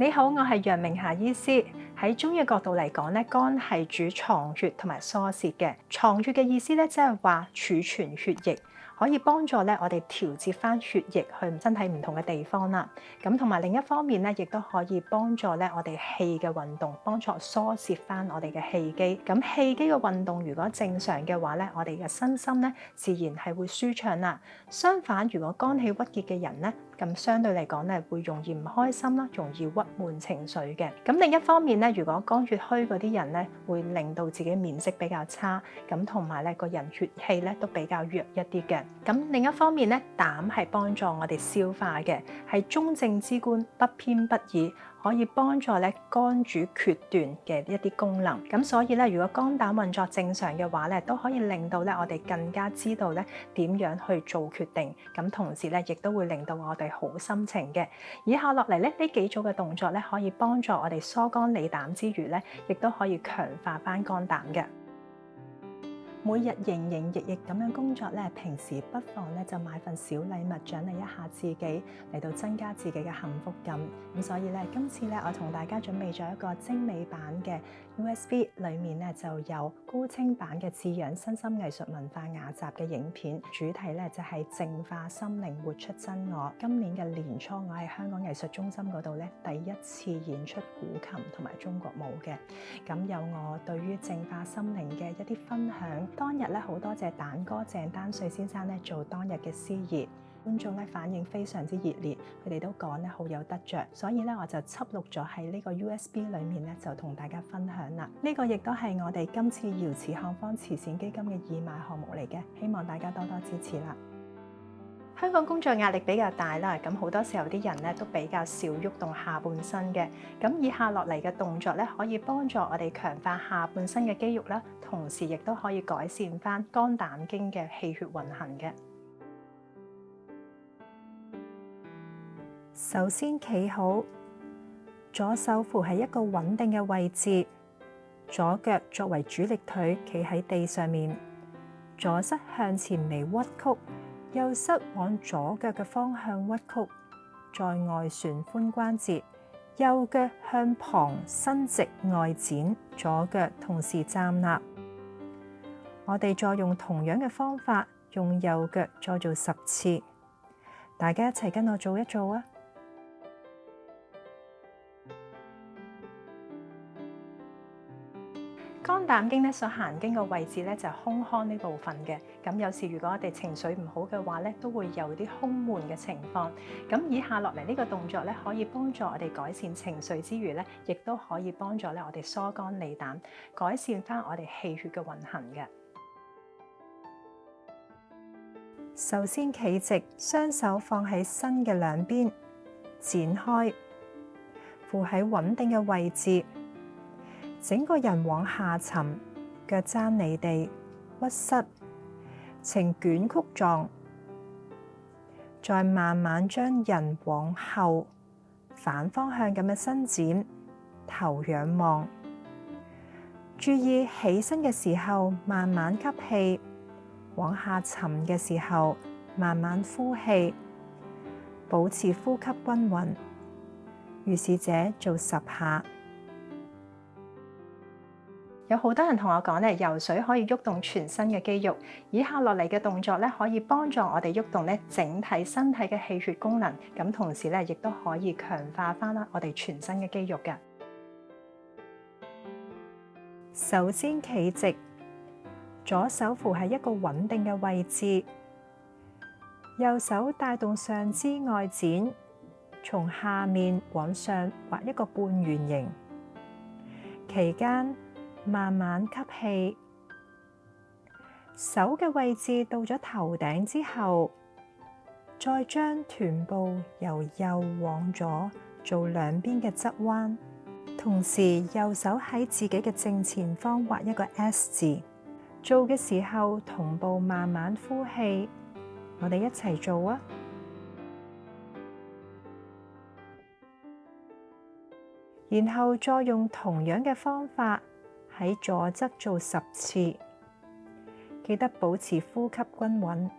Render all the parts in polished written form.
你好，我係楊明霞醫師。喺中醫角度嚟講咧，肝係主藏血同埋疏泄嘅。藏血嘅意思咧，即係話儲存血液，可以幫助咧我哋調節翻血液去身體唔同嘅地方啦。咁同埋另一方面咧，亦都可以幫助咧我哋氣嘅運動，幫助疏泄翻我哋嘅氣機。咁氣機嘅運動如果正常嘅話咧，我哋嘅身心咧自然係會舒暢啦。相反，如果肝氣鬱結嘅人咧，咁相對嚟講咧，會容易唔開心啦，容易鬱悶情緒嘅。咁另一方面咧，如果肝血虛嗰啲人咧，會令到自己面色比較差，咁同埋咧個人血氣咧都比較弱一啲嘅。咁另一方面咧，膽係幫助我哋消化嘅，係中正之官，不偏不倚，可以幫助咧肝主決斷嘅一啲功能。咁所以咧，如果肝膽運作正常嘅話咧，都可以令到咧我哋更加知道咧點樣去做決定。咁同時咧，亦都會令到我哋好心情嘅。以下落嚟咧，呢幾組嘅動作咧，可以幫助我哋疏肝理膽之餘咧，亦都可以強化翻肝膽嘅。每日營營役役咁樣工作咧，平時不妨咧就買份小禮物獎勵一下自己，嚟到增加自己嘅幸福感。咁所以咧，今次咧我同大家準備咗一個精美版嘅 USB， 裡面咧就有高清版嘅滋養身心藝術文化雅集嘅影片，主題咧就係淨化心靈，活出真我。今年嘅年初，我喺香港藝術中心嗰度咧第一次演出古琴同埋中國舞嘅，咁有我對於淨化心靈嘅一啲分享。當日咧好多謝蛋哥鄭丹瑞先生咧做當日嘅司儀，觀眾咧反應非常之熱烈，佢哋都講咧好有得着，所以咧我就輯錄咗喺呢個 USB 裡面咧就同大家分享啦。呢個亦都係我哋今次瑤池漢方慈善基金嘅義賣項目嚟嘅，希望大家多多支持啦。香港工作壓力比較大啦，咁好多時候啲人咧都比較少喐動下半身嘅。咁以下落嚟嘅動作咧，可以幫助我哋強化下半身嘅肌肉啦，同時亦都可以改善翻肝膽經嘅氣血運行嘅。首先企好，左手扶喺一個穩定嘅位置，左腳作為主力腿企喺地上面，左膝向前微屈曲。右膝往左腳嘅方向屈曲，再外旋髖關節，右腳向旁伸直外展，左腳同時站立。我哋再用同樣嘅方法，用右腳再做10次。大家一齊跟我做一做啊！肝膽經咧所行經嘅位置咧就係胸腔呢部分嘅，咁有時如果我哋情緒唔好嘅話咧，都會有啲胸悶嘅情況。咁以下落嚟呢個動作咧，可以幫助我哋改善情緒之餘咧，亦都可以幫助咧我哋疏肝理膽，改善翻我哋氣血嘅運行嘅。首先企直，雙手放喺身嘅兩邊，展開，扶喺穩定嘅位置。整個人往下沉，腳踭離地，屈膝，呈捲曲狀。再慢慢將人往後反方向咁樣伸展，頭仰望。注意起身嘅時候慢慢吸氣，往下沉嘅時候慢慢呼氣，保持呼吸均勻。如是者做10下。有好多人同我講咧，游水可以喐動全身嘅肌肉。以下落嚟嘅動作咧，可以幫助我哋喐動咧整體身體嘅氣血功能，咁同時咧亦都可以強化翻啦我哋全身嘅肌肉嘅。首先企直，左手扶喺一個穩定嘅位置，右手帶動上肢外展，從下面往上畫一個半圓形，期間慢慢吸氣，手嘅位置到咗頭頂之後，再將臀部由右往左做兩邊嘅側彎，同時右手喺自己嘅正前方畫一個 S 字。做嘅時候同步慢慢呼氣，我哋一齊做啊！然後再用同樣嘅方法，喺左側做10次，記得保持呼吸均勻。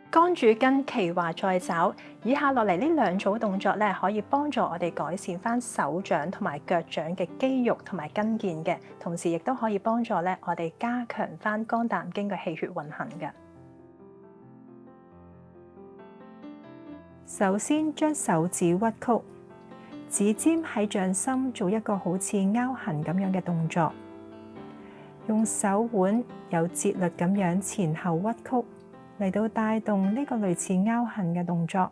肝安主根、奇華在爪，以下落嚟呢兩組動作咧，可以幫助我哋改善翻手掌同埋腳掌嘅肌肉同埋筋腱嘅，同時亦都可以幫助咧我哋加強翻肝膽經嘅氣血運行嘅。首先將手指屈曲，指尖喺掌心做一個好似勾痕咁樣嘅動作，用手腕有節律咁樣前後屈曲，嚟到帶動呢個類似勾痕嘅動作，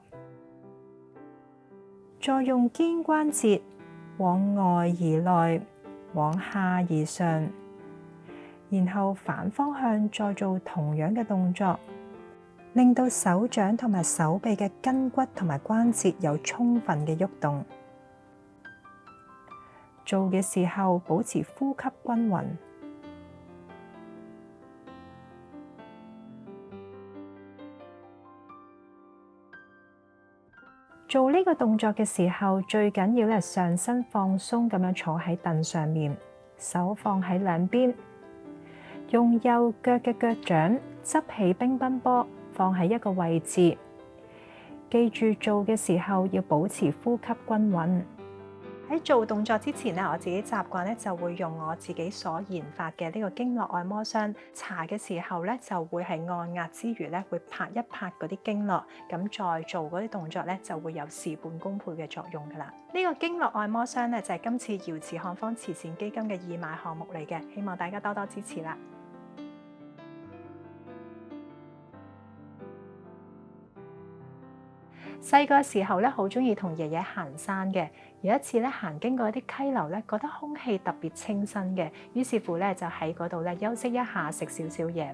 再用肩關節往外而內，往下而上，然後反方向再做同樣嘅動作，令到手掌同埋手臂嘅筋骨同埋關節有充分嘅喐動。做嘅時候保持呼吸均勻。做呢個動作嘅時候，最緊要咧上身放鬆咁樣坐喺凳上面，手放喺兩邊，用右腳嘅腳掌執起乒乓波放喺一個位置。記住做嘅時候要保持呼吸均勻。喺做動作之前咧，我自己習慣咧就會用我自己所研發嘅呢個經絡按摩霜，搽嘅時候咧就會係按壓之餘咧會拍一拍嗰啲經絡，咁再做嗰啲動作咧就會有事半功倍嘅作用噶啦。呢個經絡按摩霜咧就係今次瑤池漢方慈善基金嘅義賣項目嚟嘅，希望大家多多支持啦。細個時候咧，好中意同爺爺行山嘅。有一次咧，行經過一啲溪流咧，覺得空氣特別清新嘅，於是乎咧就喺嗰度咧休息一下，食少少嘢。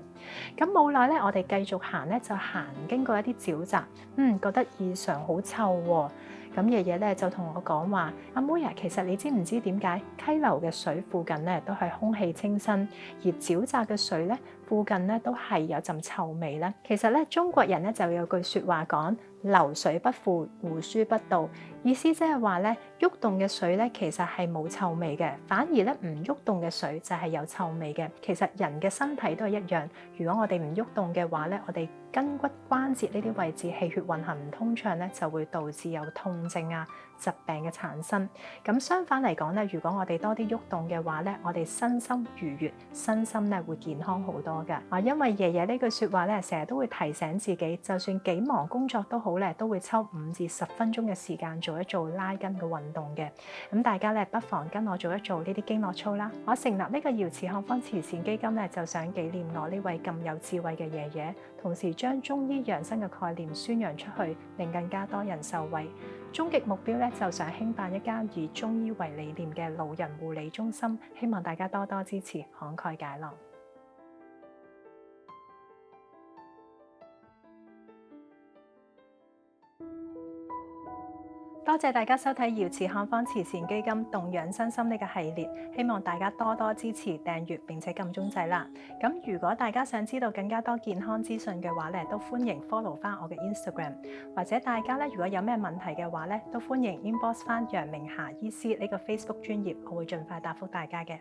咁冇耐咧，我哋繼續行咧，就行經過一啲沼澤，覺得異常好臭喎。咁爺爺咧就同我講話：阿妹啊，其實你知唔知點解溪流嘅水附近咧都係空氣清新，而沼澤嘅水咧附近咧都係有陣臭味咧？其實咧中國人咧就有句説話講：流水不腐，狐書不到。意思即係話咧，喐動嘅水咧其實係冇臭味嘅，反而咧唔喐動嘅水就係有臭味嘅。其實人嘅身體都係一樣，如果我哋唔喐動嘅話咧，我哋筋骨關節呢啲位置氣血運行唔通暢咧，就會導致有痛症啊、疾病嘅產生。咁相反嚟講咧，如果我哋多啲喐動嘅話咧，我哋身心愉悅，身心咧會健康好多㗎。因為爺爺呢句説話咧，成日都會提醒自己，就算幾忙工作都好咧，都會抽5至10分鐘嘅時間做一做拉筋嘅運動嘅。咁大家咧不妨跟我做一做呢啲經絡操啦。我成立呢個瑤池漢方慈善基金咧，就想紀念我呢位咁有智慧嘅爺爺，同時將中醫養生嘅概念宣揚出去，令更加多人受惠。終極目標咧，就想興辦一間以中醫為理念嘅老人護理中心，希望大家多多支持，慷慨解囊。多謝大家收睇瑤池漢方慈善基金動養身心呢個系列，希望大家多多支持訂閱並且撳鐘仔啦。咁如果大家想知道更加多健康資訊嘅話咧，都歡迎 follow 翻我嘅 Instagram， 或者大家咧如果有咩問題嘅話咧，都歡迎 inbox 翻楊明霞醫師呢個 Facebook 專頁，我會盡快答覆大家嘅。